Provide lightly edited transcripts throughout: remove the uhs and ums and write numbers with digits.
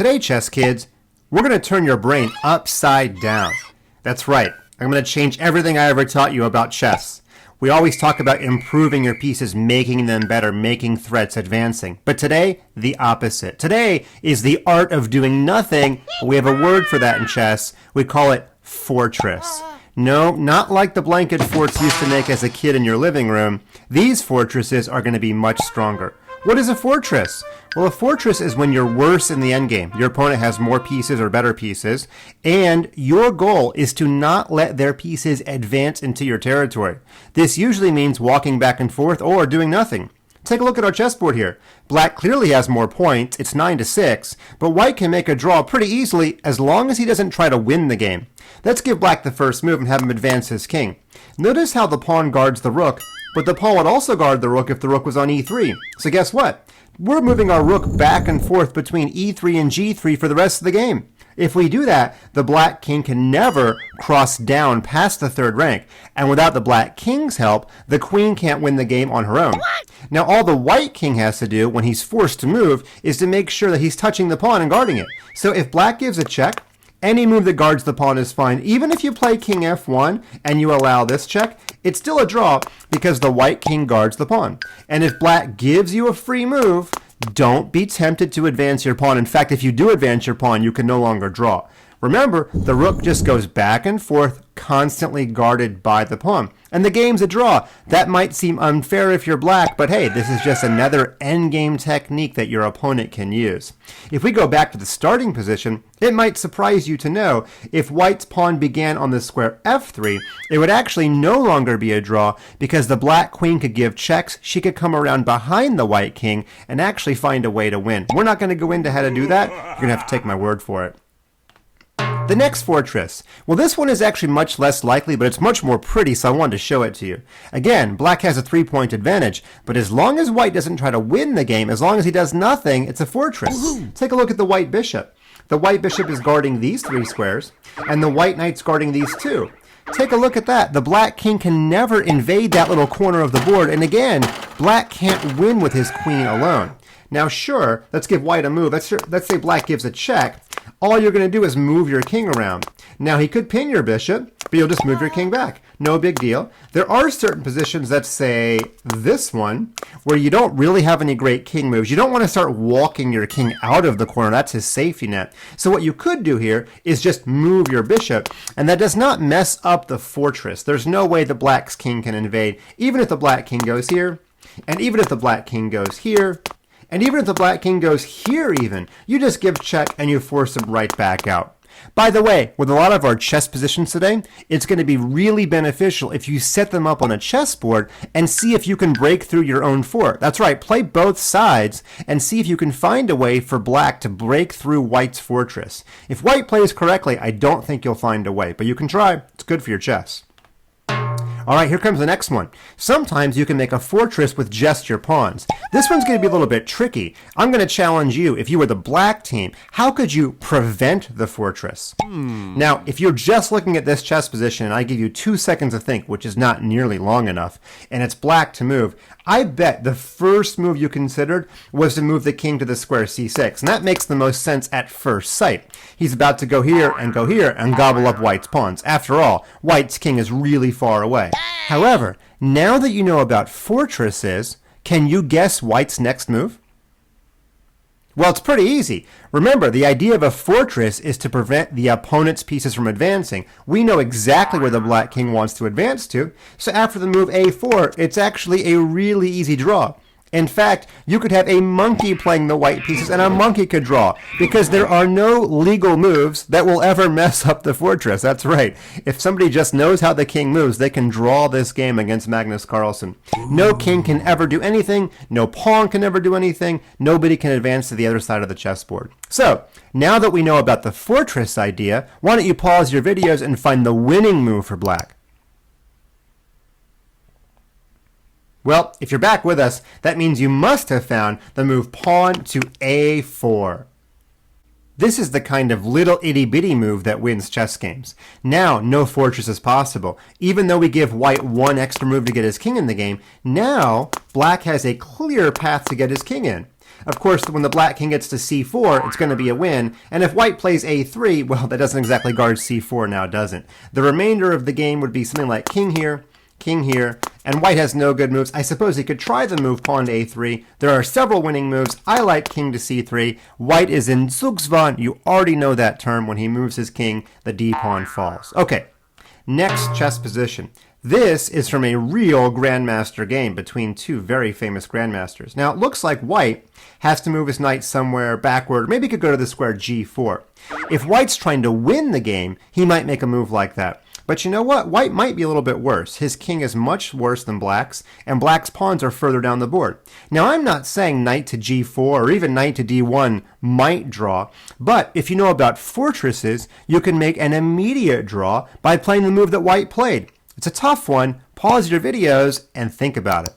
Today, chess kids, we're going to turn your brain upside down. That's right. I'm going to change everything I ever taught you about chess. We always talk about improving your pieces, making them better, making threats, advancing. But today, the opposite. Today is the art of doing nothing. We have a word for that in chess. We call it fortress. No, not like the blanket forts you used to make as a kid in your living room. These fortresses are going to be much stronger. What is a fortress? Well, a fortress is when you're worse in the endgame. Your opponent has more pieces or better pieces, and your goal is to not let their pieces advance into your territory. This usually means walking back and forth or doing nothing. Take a look at our chessboard here. Black clearly has more points. It's 9-6, but white can make a draw pretty easily as long as he doesn't try to win the game. Let's give black the first move and have him advance his king. Notice how the pawn guards the rook, but the pawn would also guard the rook if the rook was on e3. So guess what? We're moving our rook back and forth between e3 and g3 for the rest of the game. If we do that, the black king can never cross down past the third rank. And without the black king's help, the queen can't win the game on her own. Now, all the white king has to do when he's forced to move is to make sure that he's touching the pawn and guarding it. So if black gives a check, any move that guards the pawn is fine. Even if you play king f1 and you allow this check, it's still a draw because the white king guards the pawn. And if black gives you a free move, don't be tempted to advance your pawn. In fact, if you do advance your pawn, you can no longer draw. Remember, the rook just goes back and forth, constantly guarded by the pawn. And the game's a draw. That might seem unfair if you're black, but hey, this is just another endgame technique that your opponent can use. If we go back to the starting position, it might surprise you to know if white's pawn began on the square f3, it would actually no longer be a draw because the black queen could give checks. She could come around behind the white king and actually find a way to win. We're not going to go into how to do that. You're going to have to take my word for it. The next fortress. Well, this one is actually much less likely, but it's much more pretty, so I wanted to show it to you. Again, black has a 3-point advantage, but as long as white doesn't try to win the game, as long as he does nothing, it's a fortress. Woohoo! Take a look at the white bishop. The white bishop is guarding these 3 squares, and the white knight's guarding these 2. Take a look at that. The black king can never invade that little corner of the board, and again, black can't win with his queen alone. Now, sure, let's give white a move. Let's say black gives a check. All you're going to do is move your king around. Now, he could pin your bishop, but you'll just move your king back. No big deal. There are certain positions, let's say this one, where you don't really have any great king moves. You don't want to start walking your king out of the corner. That's his safety net. So what you could do here is just move your bishop, and that does not mess up the fortress. There's no way the black's king can invade, even if the black king goes here, and even if the black king goes here, and even if the black king goes here even, you just give check and you force him right back out. By the way, with a lot of our chess positions today, it's going to be really beneficial if you set them up on a chessboard and see if you can break through your own fort. That's right, play both sides and see if you can find a way for black to break through white's fortress. If white plays correctly, I don't think you'll find a way, but you can try. It's good for your chess. All right, here comes the next one. Sometimes you can make a fortress with just your pawns. This one's going to be a little bit tricky. I'm going to challenge you. If you were the black team, how could you prevent the fortress? Now, if you're just looking at this chess position and I give you 2 seconds to think, which is not nearly long enough, and it's black to move, I bet the first move you considered was to move the king to the square c6, and that makes the most sense at first sight. He's about to go here and gobble up white's pawns. After all, white's king is really far away. However, now that you know about fortresses, can you guess white's next move? Well, it's pretty easy. Remember, the idea of a fortress is to prevent the opponent's pieces from advancing. We know exactly where the black king wants to advance to, so after the move a4, it's actually a really easy draw. In fact, you could have a monkey playing the white pieces and a monkey could draw because there are no legal moves that will ever mess up the fortress. That's right. If somebody just knows how the king moves, they can draw this game against Magnus Carlsen. No king can ever do anything. No pawn can ever do anything. Nobody can advance to the other side of the chessboard. So, now that we know about the fortress idea, why don't you pause your videos and find the winning move for black? Well, if you're back with us, that means you must have found the move pawn to a4. This is the kind of little itty-bitty move that wins chess games. Now, no fortress is possible. Even though we give white one extra move to get his king in the game, now black has a clear path to get his king in. Of course, when the black king gets to c4, it's going to be a win. And if white plays a3, well, that doesn't exactly guard c4 now, does it? The remainder of the game would be something like king here, and white has no good moves. I suppose he could try the move pawn to a3. There are several winning moves. I like king to c3. White is in Zugzwang. You already know that term. When he moves his king, the d pawn falls. Okay, next chess position. This is from a real grandmaster game between two very famous grandmasters. Now, it looks like white has to move his knight somewhere backward. Maybe he could go to the square g4. If white's trying to win the game, he might make a move like that. But you know what? White might be a little bit worse. His king is much worse than black's, and black's pawns are further down the board. Now, I'm not saying knight to g4 or even knight to d1 might draw, but if you know about fortresses, you can make an immediate draw by playing the move that white played. It's a tough one. Pause your videos and think about it.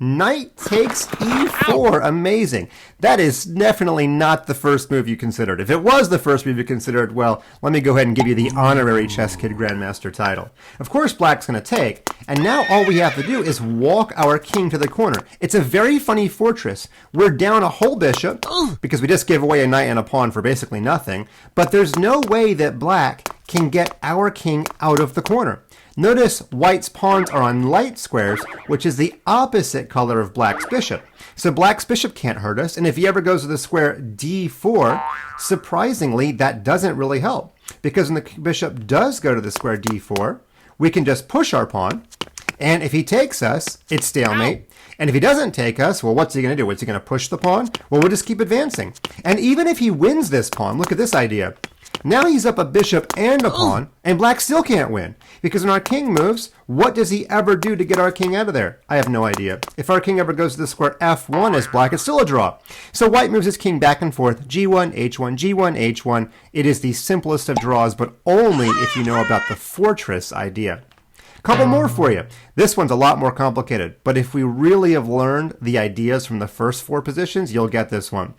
Knight takes e4. Amazing. That is definitely not the first move you considered. If it was the first move you considered, well, let me go ahead and give you the honorary ChessKid Grandmaster title. Of course, black's going to take, and now all we have to do is walk our king to the corner. It's a very funny fortress. We're down a whole bishop because we just gave away a knight and a pawn for basically nothing, but there's no way that black can get our king out of the corner. Notice white's pawns are on light squares, which is the opposite color of black's bishop. So black's bishop can't hurt us, and if he ever goes to the square d4, surprisingly, that doesn't really help. Because when the bishop does go to the square d4, we can just push our pawn, and if he takes us, it's stalemate. And if he doesn't take us, well, what's he going to do? What's he going to push the pawn? Well, we'll just keep advancing. And even if he wins this pawn, look at this idea. Now he's up a bishop and a pawn, and black still can't win. Because when our king moves, what does he ever do to get our king out of there? I have no idea. If our king ever goes to the square f1 as black, it's still a draw. So white moves his king back and forth, g1, h1, g1, h1. It is the simplest of draws, but only if you know about the fortress idea. Couple more for you. This one's a lot more complicated, but if we really have learned the ideas from the first four positions, you'll get this one.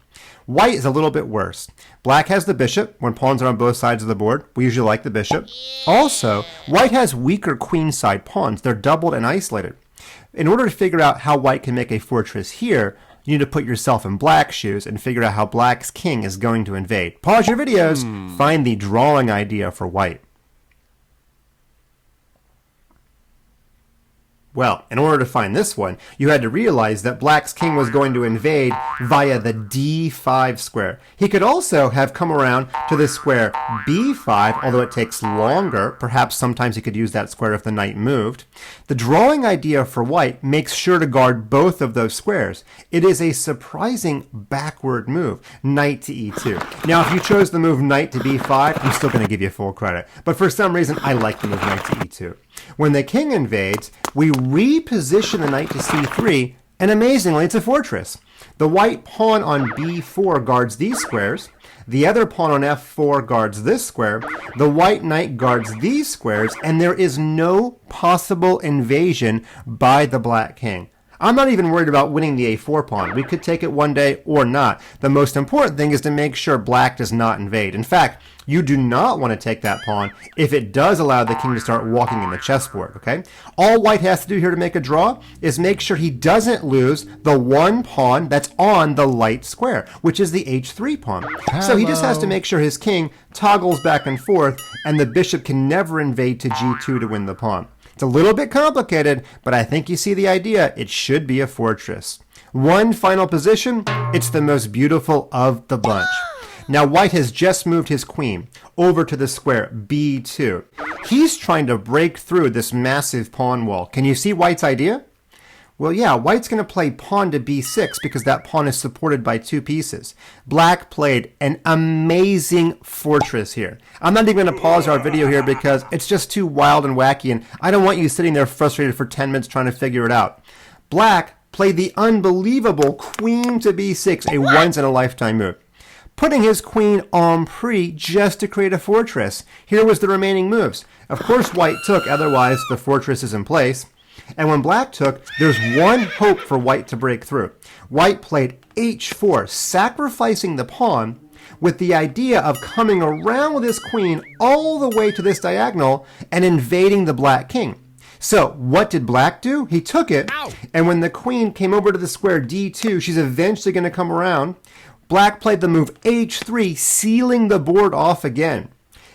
White is a little bit worse. Black has the bishop. When pawns are on both sides of the board, we usually like the bishop. Also, white has weaker queenside pawns. They're doubled and isolated. In order to figure out how white can make a fortress here, you need to put yourself in black's shoes and figure out how black's king is going to invade. Pause your videos. Find the drawing idea for white. Well, in order to find this one, you had to realize that black's king was going to invade via the d5 square. He could also have come around to the square b5, although it takes longer. Perhaps sometimes he could use that square if the knight moved. The drawing idea for white makes sure to guard both of those squares. It is a surprising backward move, knight to e2. Now, if you chose the move knight to b5, I'm still going to give you full credit. But for some reason, I like the move knight to e2. When the king invades, we reposition the knight to c3, and amazingly, it's a fortress. The white pawn on b4 guards these squares. The other pawn on f4 guards this square. The white knight guards these squares, and there is no possible invasion by the black king. I'm not even worried about winning the a4 pawn. We could take it one day or not. The most important thing is to make sure black does not invade. In fact, you do not want to take that pawn if it does allow the king to start walking in the chessboard, okay? All white has to do here to make a draw is make sure he doesn't lose the one pawn that's on the light square, which is the h3 pawn. Hello. So he just has to make sure his king toggles back and forth, and the bishop can never invade to g2 to win the pawn. It's a little bit complicated, but I think you see the idea. It should be a fortress. One final position, it's the most beautiful of the bunch. Now white has just moved his queen over to the square b2. He's trying to break through this massive pawn wall. Can you see white's idea? Well, yeah, white's going to play pawn to b6 because that pawn is supported by two pieces. Black played an amazing fortress here. I'm not even going to pause our video here because it's just too wild and wacky, and I don't want you sitting there frustrated for 10 minutes trying to figure it out. Black played the unbelievable queen to b6, a once-in-a-lifetime move, putting his queen en prise just to create a fortress. Here was the remaining moves. Of course, white took, otherwise the fortress is in place. And when black took, there's one hope for white to break through. White played h4, sacrificing the pawn with the idea of coming around with his queen all the way to this diagonal and invading the black king. So what did black do? He took it, and when the queen came over to the square d2, she's eventually going to come around. Black played the move h3, sealing the board off again.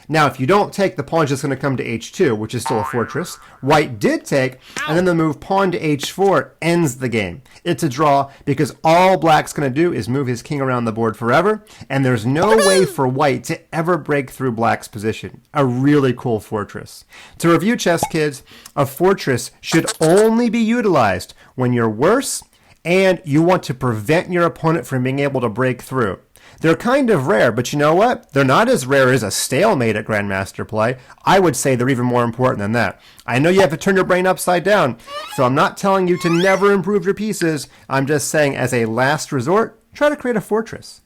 Now, if you don't take, the pawn's just going to come to h2, which is still a fortress. White did take, and then the move pawn to h4 ends the game. It's a draw because all black's going to do is move his king around the board forever, and there's no way for white to ever break through black's position. A really cool fortress. To review, chess kids, a fortress should only be utilized when you're worse and you want to prevent your opponent from being able to break through. They're kind of rare, but you know what? They're not as rare as a stalemate at Grandmaster play. I would say they're even more important than that. I know you have to turn your brain upside down, so I'm not telling you to never improve your pieces. I'm just saying, as a last resort, try to create a fortress.